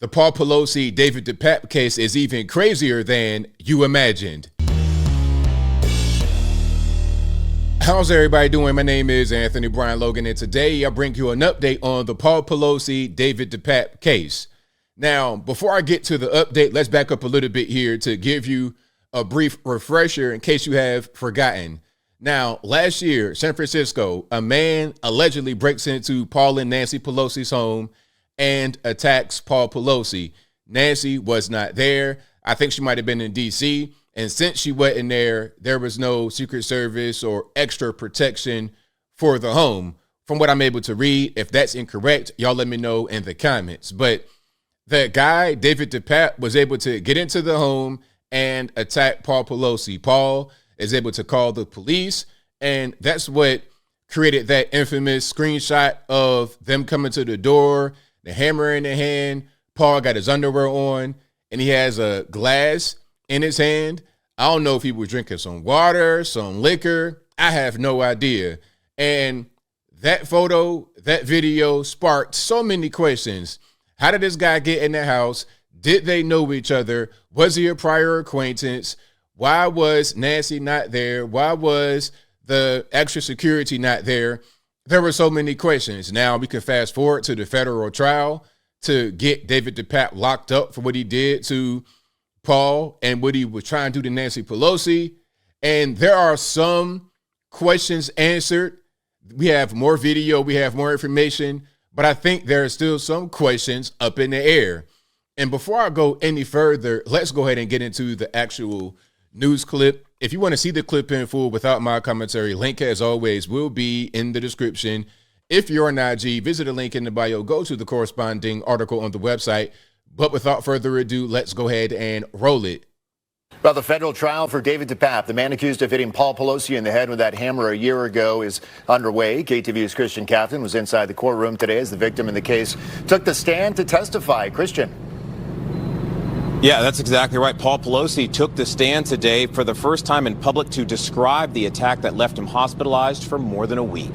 The Paul Pelosi, David DePape case is even crazier than you imagined. How's everybody doing? My name is Anthony Brian Logan, and today I bring you an update on the Paul Pelosi, David DePape case. Now, before I get to the update, let's back up a little bit here to give you a brief refresher in case you have forgotten. Now, last year, San Francisco, a man allegedly breaks into Paul and Nancy Pelosi's home and attacks Paul Pelosi. Nancy was not there. I think she might have been in D.C., and since she wasn't there, there was no Secret Service or extra protection for the home. From what I'm able to read, if that's incorrect, y'all let me know in the comments. But the guy, David DePape, was able to get into the home and attack Paul Pelosi. Paul is able to call the police, and that's what created that infamous screenshot of them coming to the door, the hammer in the hand. Paul got his underwear on, and he has a glass in his hand. I don't know if he was drinking some water, some liquor. I have no idea. And that photo, that video sparked so many questions. How did this guy get in the house? Did they know each other? Was he a prior acquaintance? Why was Nancy not there? Why was the extra security not there? There were so many questions. Now we can fast forward to the federal trial to get David DePape locked up for what he did to Paul and what he was trying to do to Nancy Pelosi. And there are some questions answered. We have more video, we have more information, but I think there are still some questions up in the air. And before I go any further, let's go ahead and get into the actual news clip. If you want to see the clip in full without my commentary, link as always will be in the description. If you're on IG, visit the link in the bio, go to the corresponding article on the website. But without further ado, let's go ahead and roll it. Well, the federal trial for David DePape, the man accused of hitting Paul Pelosi in the head with that hammer a year ago, is underway. KTVU's Christian Captain was inside the courtroom today as the victim in the case took the stand to testify. Christian. Yeah, that's exactly right. Paul Pelosi took the stand today for the first time in public to describe the attack that left him hospitalized for more than a week.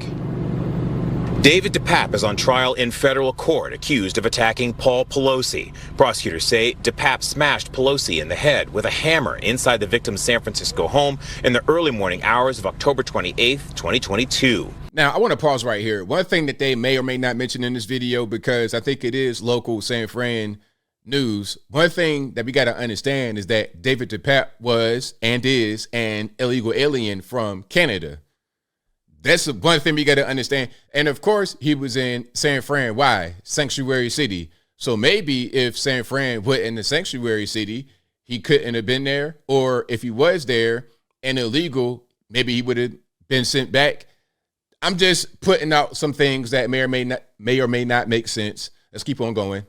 David DePape is on trial in federal court, accused of attacking Paul Pelosi. Prosecutors say DePape smashed Pelosi in the head with a hammer inside the victim's San Francisco home in the early morning hours of October 28th, 2022. Now, I want to pause right here. One thing that they may or may not mention in this video, because I think it is local San Fran news. One thing that we got to understand is that David DePape was and is an illegal alien from Canada. That's one thing we got to understand. And of course, he was in San Fran. Why? Sanctuary city. So maybe if San Fran wasn't in the sanctuary city, he couldn't have been there. Or if he was there and illegal, maybe he would have been sent back. I'm just putting out some things that may or may not make sense. Let's keep on going.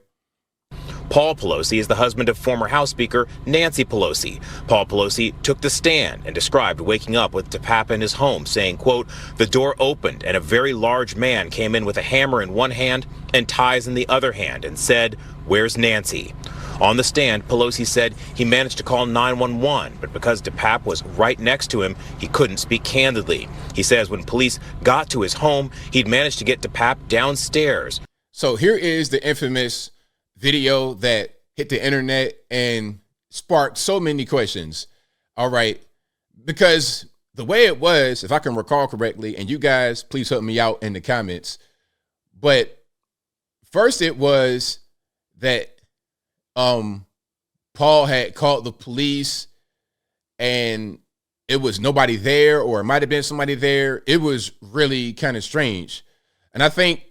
Paul Pelosi is the husband of former House Speaker Nancy Pelosi. Paul Pelosi took the stand and described waking up with DePape in his home, saying, quote, "The door opened and a very large man came in with a hammer in one hand and ties in the other hand and said, 'Where's Nancy?' On the stand, Pelosi said he managed to call 911, but because DePape was right next to him, he couldn't speak candidly. He says when police got to his home, he'd managed to get DePape downstairs." So here is the infamous video that hit the internet and sparked so many questions. All right, because the way it was, if I can recall correctly, and you guys please help me out in the comments, but first it was that Paul had called the police and it was nobody there, or it might have been somebody there. It was really kind of strange. And I think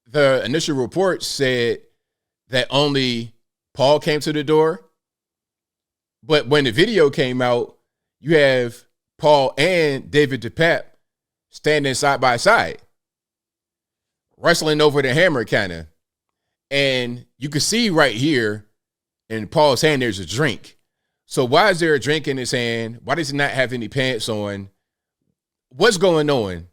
the initial report said that only Paul came to the door. But when the video came out, you have Paul and David DePape standing side by side, wrestling over the hammer kind of. And you can see right here in Paul's hand, there's a drink. So why is there a drink in his hand? Why does he not have any pants on? What's going on?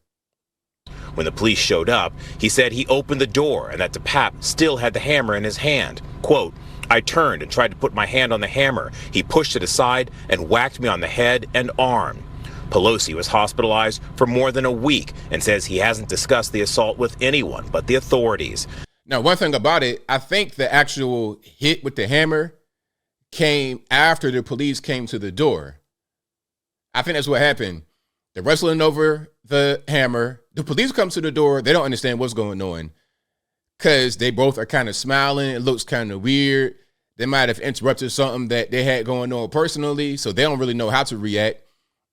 When the police showed up, he said he opened the door and that DePape still had the hammer in his hand. Quote, "I turned and tried to put my hand on the hammer. He pushed it aside and whacked me on the head and arm." Pelosi was hospitalized for more than a week and says he hasn't discussed the assault with anyone but the authorities. Now, one thing about it, I think the actual hit with the hammer came after the police came to the door. I think that's what happened. They're wrestling over the hammer. The police come to the door. They don't understand what's going on because they both are kind of smiling. It looks kind of weird. They might have interrupted something that they had going on personally, so they don't really know how to react.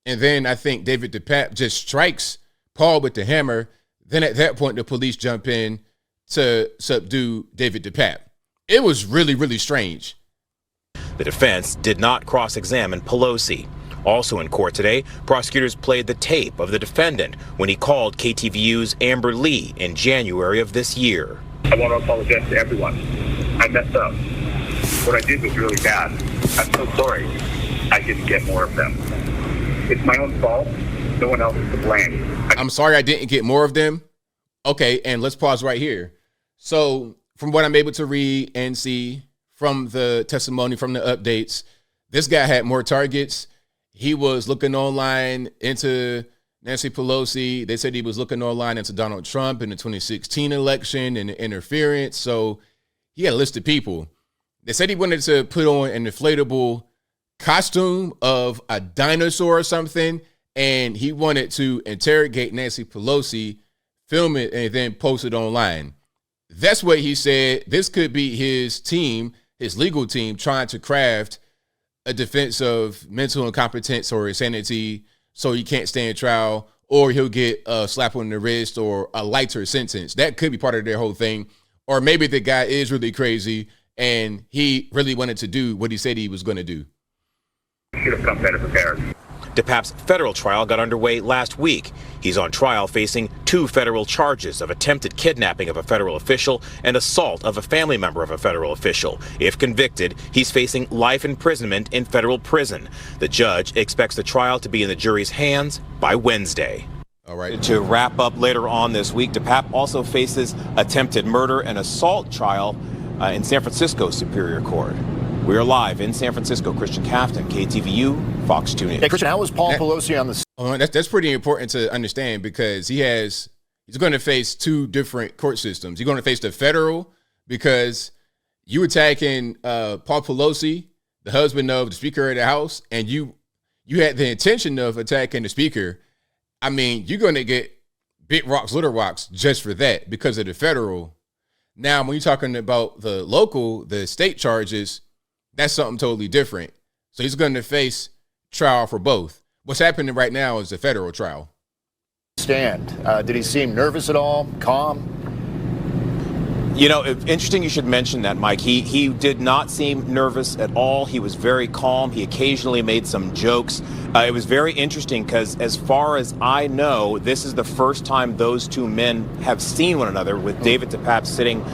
And then I think David DePape just strikes Paul with the hammer. Then at that point, the police jump in to subdue David DePape. It was really, really strange. The defense did not cross-examine Pelosi. Also in court today, prosecutors played the tape of the defendant when he called KTVU's Amber Lee in January of this year. I want to apologize to everyone. I messed up. What I did was really bad. I'm so sorry I didn't get more of them. It's my own fault. No one else is to blame. I'm sorry I didn't get more of them. Okay, and let's pause right here. So from what I'm able to read and see from the testimony, from the updates, this guy had more targets. He was looking online into Nancy Pelosi. They said he was looking online into Donald Trump in the 2016 election and the interference. So he had a list of people. They said he wanted to put on an inflatable costume of a dinosaur or something, and he wanted to interrogate Nancy Pelosi, film it, and then post it online. That's what he said. This could be his team, his legal team, trying to craft a defense of mental incompetence or insanity so he can't stand trial, or he'll get a slap on the wrist or a lighter sentence. That could be part of their whole thing. Or maybe the guy is really crazy and he really wanted to do what he said he was going to do. Should have come better prepared. DePape's federal trial got underway last week. He's on trial facing 2 federal charges of attempted kidnapping of a federal official and assault of a family member of a federal official. If convicted, he's facing life imprisonment in federal prison. The judge expects the trial to be in the jury's hands by Wednesday. All right. To wrap up later on this week, DePape also faces attempted murder and assault trial in San Francisco Superior Court. We are live in San Francisco. Christian Cafton, KTVU, Fox 2 News. Hey, Christian, how was Paul Pelosi on the... That's pretty important to understand because he's going to face 2 different court systems. He's going to face the federal because you attacking Paul Pelosi, the husband of the Speaker of the House, and you had the intention of attacking the Speaker. I mean, you're going to get big rocks, little rocks just for that because of the federal. Now, when you're talking about the local, the state charges, that's something totally different. So he's going to face trial for both. What's happening right now is the federal trial. Stand. Did he seem nervous at all? Calm? You know, interesting you should mention that, Mike. He did not seem nervous at all. He was very calm. He occasionally made some jokes. It was very interesting because as far as I know, this is the first time those 2 men have seen one another, with David DePape sitting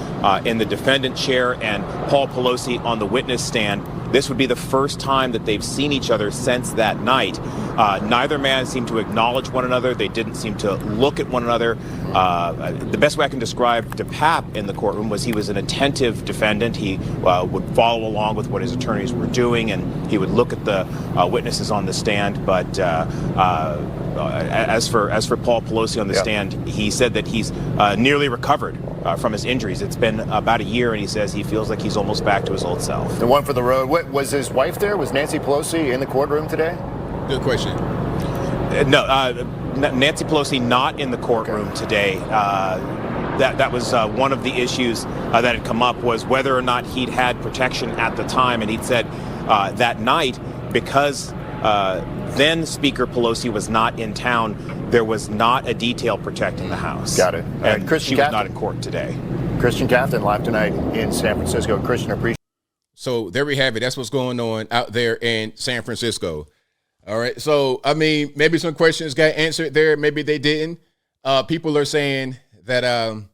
in the defendant chair and Paul Pelosi on the witness stand. This would be the first time that they've seen each other since that night. Neither man seemed to acknowledge one another. They didn't seem to look at one another. The best way I can describe DePape in the courtroom was he was an attentive defendant. He would follow along with what his attorneys were doing, and he would look at the witnesses on the stand. But as for Paul Pelosi on the stand, he said that he's nearly recovered from his injuries. It's been about a year, and he says he feels like he's almost back to his old self. The one for the road. What was his wife there? Was Nancy Pelosi in the courtroom today? Good question. No, Nancy Pelosi not in the courtroom today. That was one of the issues that had come up, was whether or not he'd had protection at the time. And he'd said that night, because then Speaker Pelosi was not in town, there was not a detail protecting the House. Got it. And Christian she was Cafton. not in court today. Christian Cafton live tonight in San Francisco. Christian, appreciate. So there we have it. That's what's going on out there in San Francisco. All right. So, I mean, maybe some questions got answered there. Maybe they didn't. People are saying that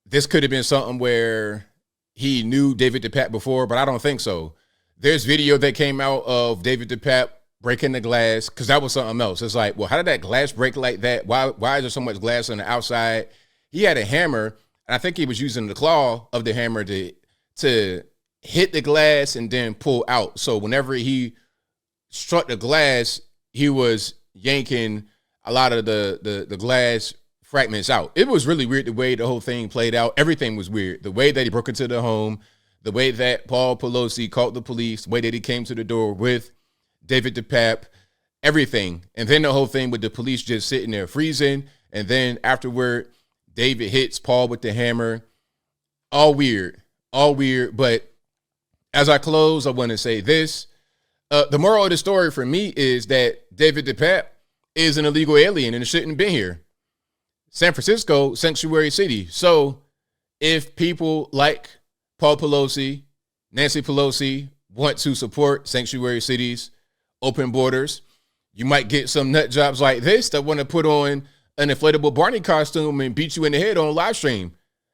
this could have been something where he knew David DePape before, but I don't think so. There's video that came out of David DePape breaking the glass, because that was something else. It's like, well, how did that glass break like that? Why is there so much glass on the outside? He had a hammer, and I think he was using the claw of the hammer to hit the glass and then pull out. So whenever he struck the glass, he was yanking a lot of the glass fragments out. It was really weird the way the whole thing played out. Everything was weird. The way that he broke into the home, the way that Paul Pelosi called the police, the way that he came to the door with David DePape, everything. And then the whole thing with the police just sitting there freezing. And then afterward, David hits Paul with the hammer. All weird. But as I close, I want to say this. The moral of the story for me is that David DePape is an illegal alien and it shouldn't have been here. San Francisco, sanctuary city. So if people like Paul Pelosi, Nancy Pelosi want to support sanctuary cities, open borders, you might get some nut jobs like this that want to put on an inflatable Barney costume and beat you in the head on live stream.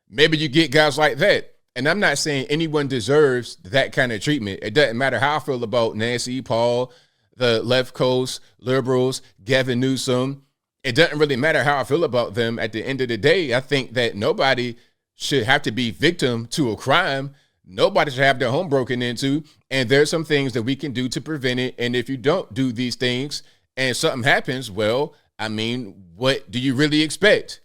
Maybe you get guys like that. And I'm not saying anyone deserves that kind of treatment. It doesn't matter how I feel about Nancy, Paul, the left coast, liberals, Gavin Newsom. It doesn't really matter how I feel about them. At the end of the day, I think that nobody should have to be victim to a crime. Nobody should have their home broken into. And there's some things that we can do to prevent it. And if you don't do these things and something happens, well, I mean, what do you really expect?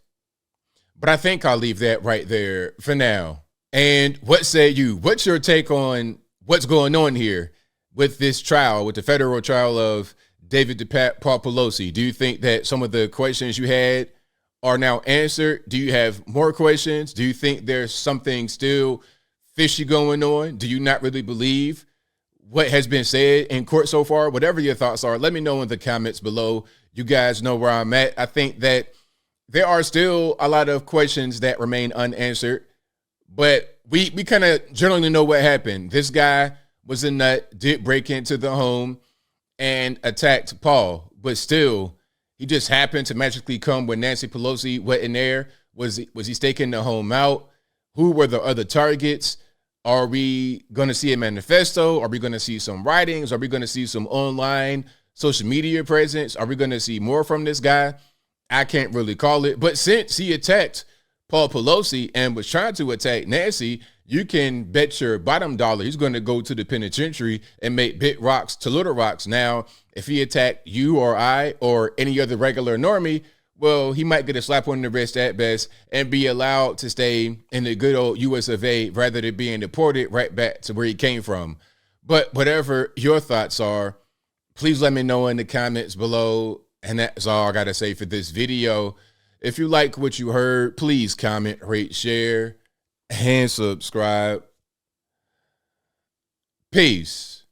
But I think I'll leave that right there for now. And what say you? What's your take on what's going on here with this trial, with the federal trial of David DePape, Paul Pelosi? Do you think that some of the questions you had are now answered? Do you have more questions? Do you think there's something still fishy going on? Do you not really believe what has been said in court so far? Whatever your thoughts are, let me know in the comments below. You guys know where I'm at. I think that there are still a lot of questions that remain unanswered, but we kind of generally know what happened. This guy was a nut, did break into the home and attacked Paul, but still, he just happened to magically come when Nancy Pelosi went in there. Was he staking the home out? Who were the other targets? Are we going to see a manifesto? Are we going to see some writings? Are we going to see some online social media presence? Are we going to see more from this guy? I can't really call it. But since he attacked Paul Pelosi and was trying to attack Nancy, you can bet your bottom dollar he's going to go to the penitentiary and make big rocks to little rocks. Now, if he attacked you or I or any other regular normie, well, he might get a slap on the wrist at best and be allowed to stay in the good old US of A rather than being deported right back to where he came from. But whatever your thoughts are, please let me know in the comments below. And that's all I got to say for this video. If you like what you heard, please comment, rate, share, and subscribe. Peace.